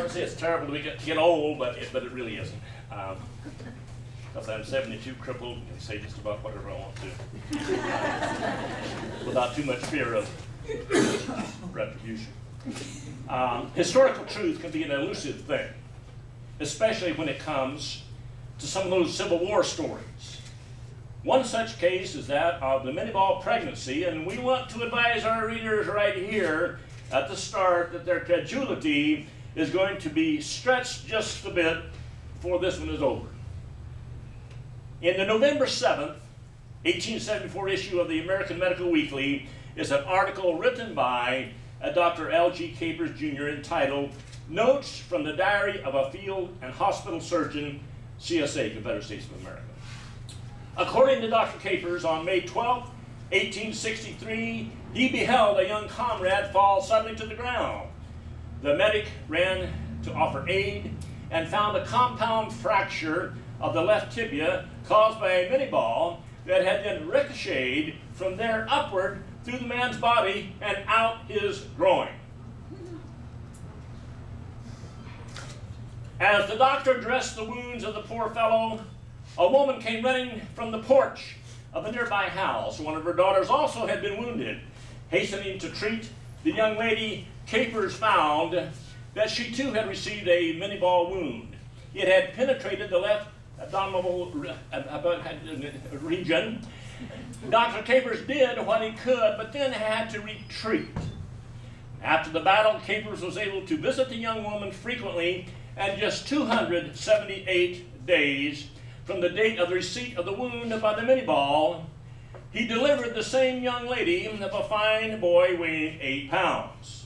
to say it's terrible to get old, but it really isn't. Because I'm 72, crippled, and say just about whatever I want to, without too much fear of retribution. Historical truth can be an elusive thing, especially when it comes to some of those Civil War stories. One such case is that of the mini-ball pregnancy, and we want to advise our readers right here at the start that their credulity is going to be stretched just a bit before this one is over. In the November 7th, 1874 issue of the American Medical Weekly is an article written by Dr. L.G. Capers, Jr. entitled Notes from the Diary of a Field and Hospital Surgeon, CSA, Confederate States of America. According to Dr. Capers, on May 12, 1863, he beheld a young comrade fall suddenly to the ground. The medic ran to offer aid and found a compound fracture of the left tibia caused by a mini-ball that had then ricocheted from there upward through the man's body and out his groin. As the doctor dressed the wounds of the poor fellow, a woman came running from the porch of a nearby house. One of her daughters also had been wounded. Hastening to treat the young lady, Capers found that she too had received a mini-ball wound. It had penetrated the left abdominal region. Dr. Capers did what he could, but then had to retreat. After the battle, Capers was able to visit the young woman frequently, and just 278 days from the date of the receipt of the wound by the mini-ball, he delivered the same young lady of a fine boy weighing 8 pounds.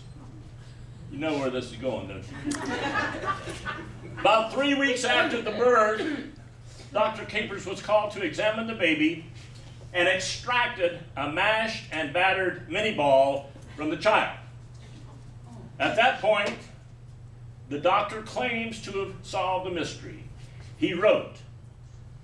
You know where this is going, don't you? About 3 weeks after the birth, Dr. Capers was called to examine the baby and extracted a mashed and battered mini-ball from the child. At that point, the doctor claims to have solved the mystery. He wrote,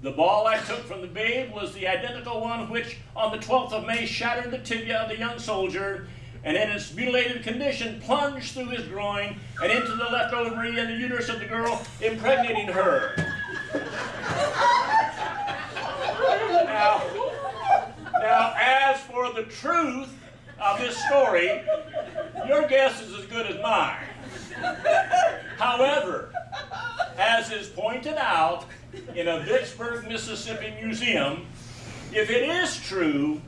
"The ball I took from the babe was the identical one which on the 12th of May shattered the tibia of the young soldier and in its mutilated condition plunged through his groin and into the left ovary and the uterus of the girl, impregnating her." Now, as for the truth of this story, your guess is as good as mine. However, as is pointed out in a Vicksburg, Mississippi museum, if it is true,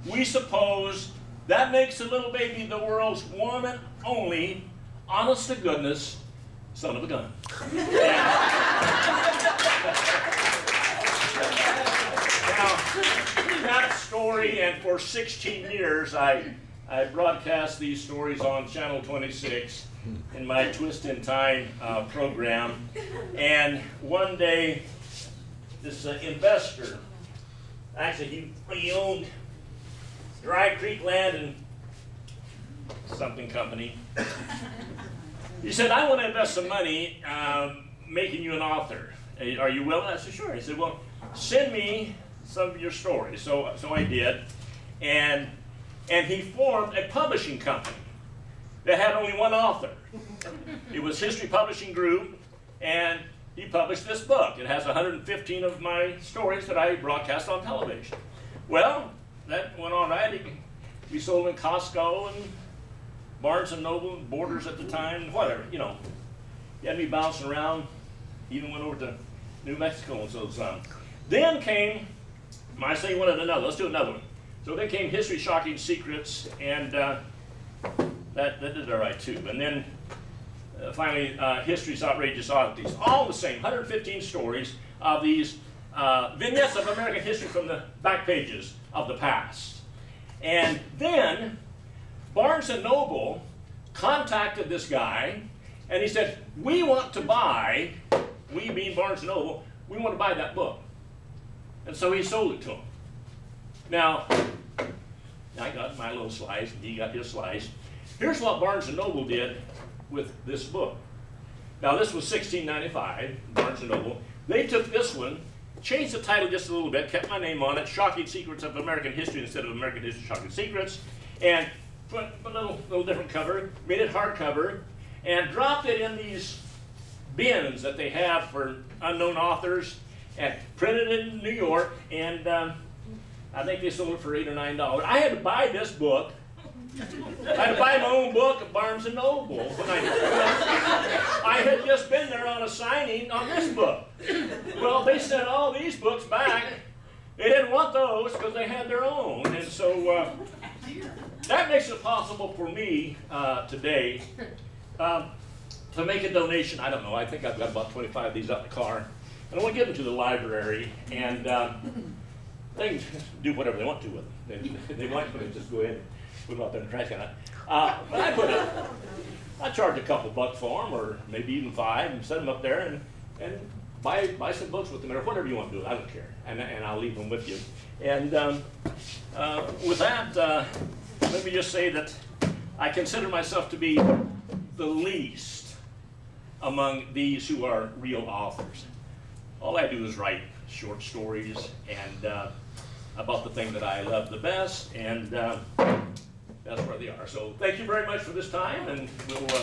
we suppose that makes the little baby the world's one and only, honest to goodness, son of a gun. Now, that story, and for 16 years I broadcast these stories on Channel 26 in my Twist in Time program. And one day, this investor, actually he owned Dry Creek Land and something company. He said, "I want to invest some money making you an author. Are you willing?" I said, "Sure." He said, "Well, send me some of your stories." So I did. And he formed a publishing company that had only one author. It was History Publishing Group, and he published this book. It has 115 of my stories that I broadcast on television. Well, that went all right. We sold in Costco and Barnes & Noble, and Borders at the time, whatever, you know. He had me bouncing around, even went over to New Mexico and sold some. Then came, I say you wanted another, let's do another one. So then came History Shocking Secrets, and that did all right too. And then finally, History's Outrageous Oddities. All the same, 115 stories of these vignettes of American history from the back pages of the past. And then Barnes & Noble contacted this guy, and he said, "We want to buy," we being Barnes & Noble, "we want to buy that book." And so he sold it to him. Now, I got my little slice, and he got his slice. Here's what Barnes & Noble did with this book. Now, this was $16.95, Barnes & Noble. They took this one, changed the title just a little bit, kept my name on it, Shocking Secrets of American History instead of American History Shocking Secrets, and put a little different cover, made it hardcover, and dropped it in these bins that they have for unknown authors, and printed in New York, and I think they sold it for $8 or $9. I had to buy this book. I had to buy my own book at Barnes & Noble when I had just been there on a signing on this book. Well, they sent all these books back. They didn't want those because they had their own, and so that makes it possible for me today to make a donation. I don't know, I think I've got about 25 of these out in the car, and I want to give them to the library, and they can do whatever they want to with them. They might just go ahead and put them out there in the trash can. But I charge a couple bucks for them, or maybe even $5, and set them up there and buy some books with them, or whatever you want to do. I don't care, and I'll leave them with you. And with that, let me just say that I consider myself to be the least among these who are real authors. All I do is write short stories and about the thing that I love the best, and that's where they are. So thank you very much for this time, and we'll